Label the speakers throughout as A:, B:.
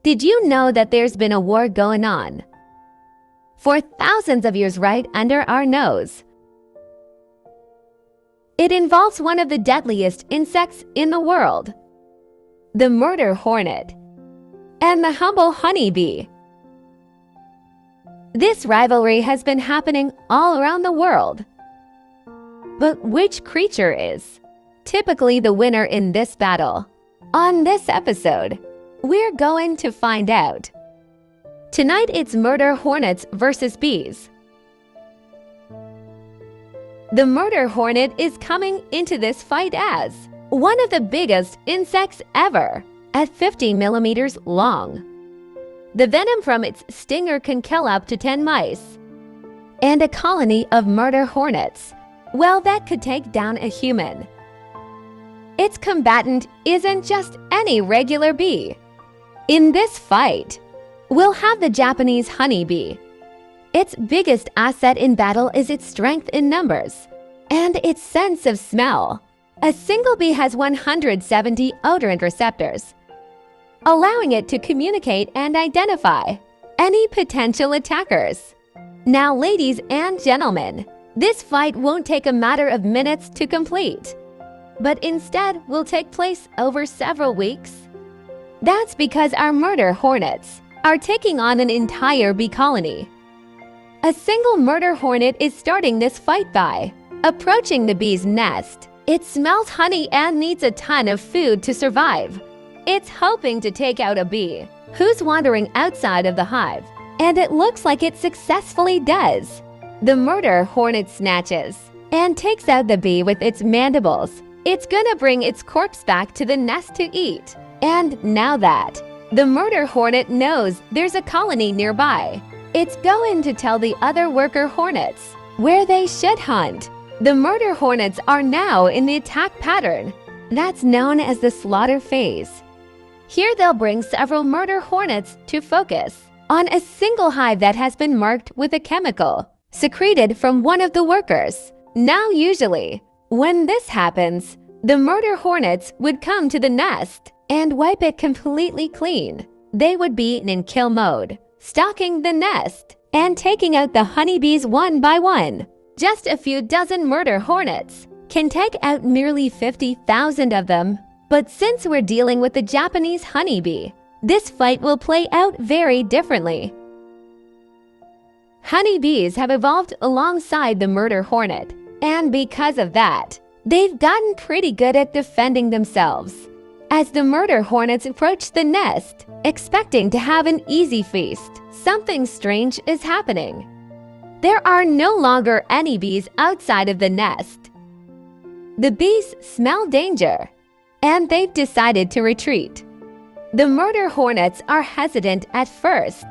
A: Did you know that there's been a war going on for thousands of years right under our nose? It involves one of the deadliest insects in the world, the murder hornet, and the humble honeybee. This rivalry has been happening all around the world. But which creature is typically the winner in this battle? On this episode, we're going to find out. Tonight it's murder hornets versus bees. The murder hornet is coming into this fight as one of the biggest insects ever, at 50 millimeters long. The venom from its stinger can kill up to 10 mice. And a colony of murder hornets, well, that could take down a human. Its combatant isn't just any regular bee. In this fight, we'll have the Japanese honeybee. Its biggest asset in battle is its strength in numbers and its sense of smell. A single bee has 170 odorant receptors, allowing it to communicate and identify any potential attackers. Now, ladies and gentlemen, this fight won't take a matter of minutes to complete, but instead will take place over several weeks. That's because our murder hornets are taking on an entire bee colony. A single murder hornet is starting this fight by approaching the bee's nest. It smells honey and needs a ton of food to survive. It's hoping to take out a bee who's wandering outside of the hive, and it looks like it successfully does. The murder hornet snatches and takes out the bee with its mandibles. It's gonna bring its corpse back to the nest to eat. And now that the murder hornet knows there's a colony nearby, it's going to tell the other worker hornets where they should hunt. The murder hornets are now in the attack pattern that's known as the slaughter phase. Here they'll bring several murder hornets to focus on a single hive that has been marked with a chemical secreted from one of the workers. Now, usually, when this happens, the murder hornets would come to the nest and wipe it completely clean. They would be in kill mode, stalking the nest and taking out the honeybees one by one. Just a few dozen murder hornets can take out nearly 50,000 of them. But since we're dealing with the Japanese honeybee, this fight will play out very differently. Honeybees have evolved alongside the murder hornet, and because of that, they've gotten pretty good at defending themselves. As the murder hornets approach the nest, expecting to have an easy feast, something strange is happening. There are no longer any bees outside of the nest. The bees smell danger, and they've decided to retreat. The murder hornets are hesitant at first,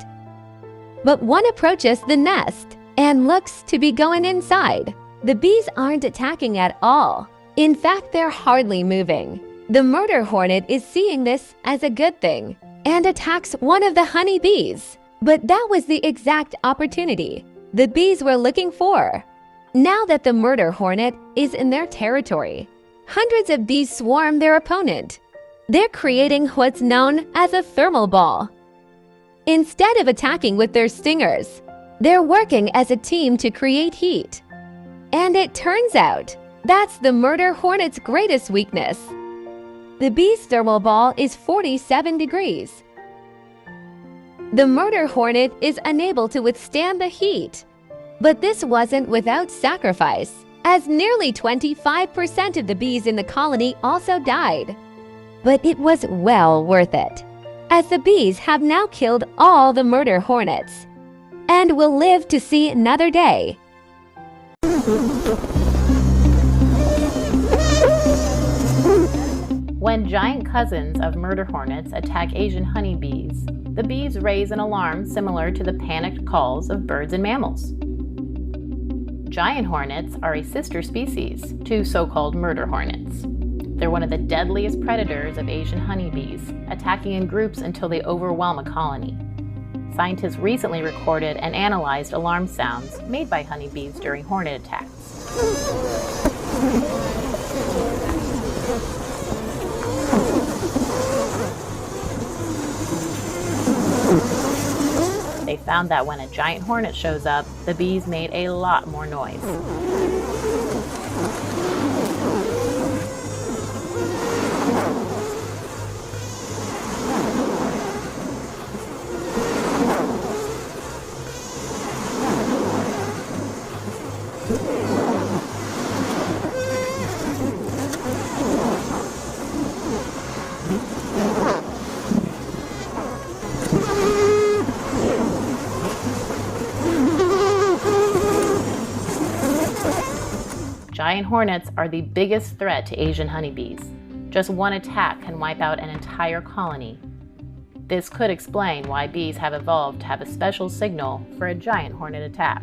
A: but one approaches the nest and looks to be going inside. The bees aren't attacking at all. In fact, they're hardly moving. The murder hornet is seeing this as a good thing and attacks one of the honeybees. But that was the exact opportunity the bees were looking for. Now that the murder hornet is in their territory, hundreds of bees swarm their opponent. They're creating what's known as a thermal ball. Instead of attacking with their stingers, they're working as a team to create heat. And it turns out that's the murder hornet's greatest weakness. The bee's thermal ball is 47 degrees. The murder hornet is unable to withstand the heat. But this wasn't without sacrifice, as nearly 25% of the bees in the colony also died. But it was well worth it, as the bees have now killed all the murder hornets and will live to see another day.
B: When giant cousins of murder hornets attack Asian honeybees, the bees raise an alarm similar to the panicked calls of birds and mammals. Giant hornets are a sister species to so-called murder hornets. They're one of the deadliest predators of Asian honeybees, attacking in groups until they overwhelm a colony. Scientists recently recorded and analyzed alarm sounds made by honeybees during hornet attacks. found that when a giant hornet shows up, the bees made a lot more noise. Giant hornets are the biggest threat to Asian honeybees. Just one attack can wipe out an entire colony. This could explain why bees have evolved to have a special signal for a giant hornet attack.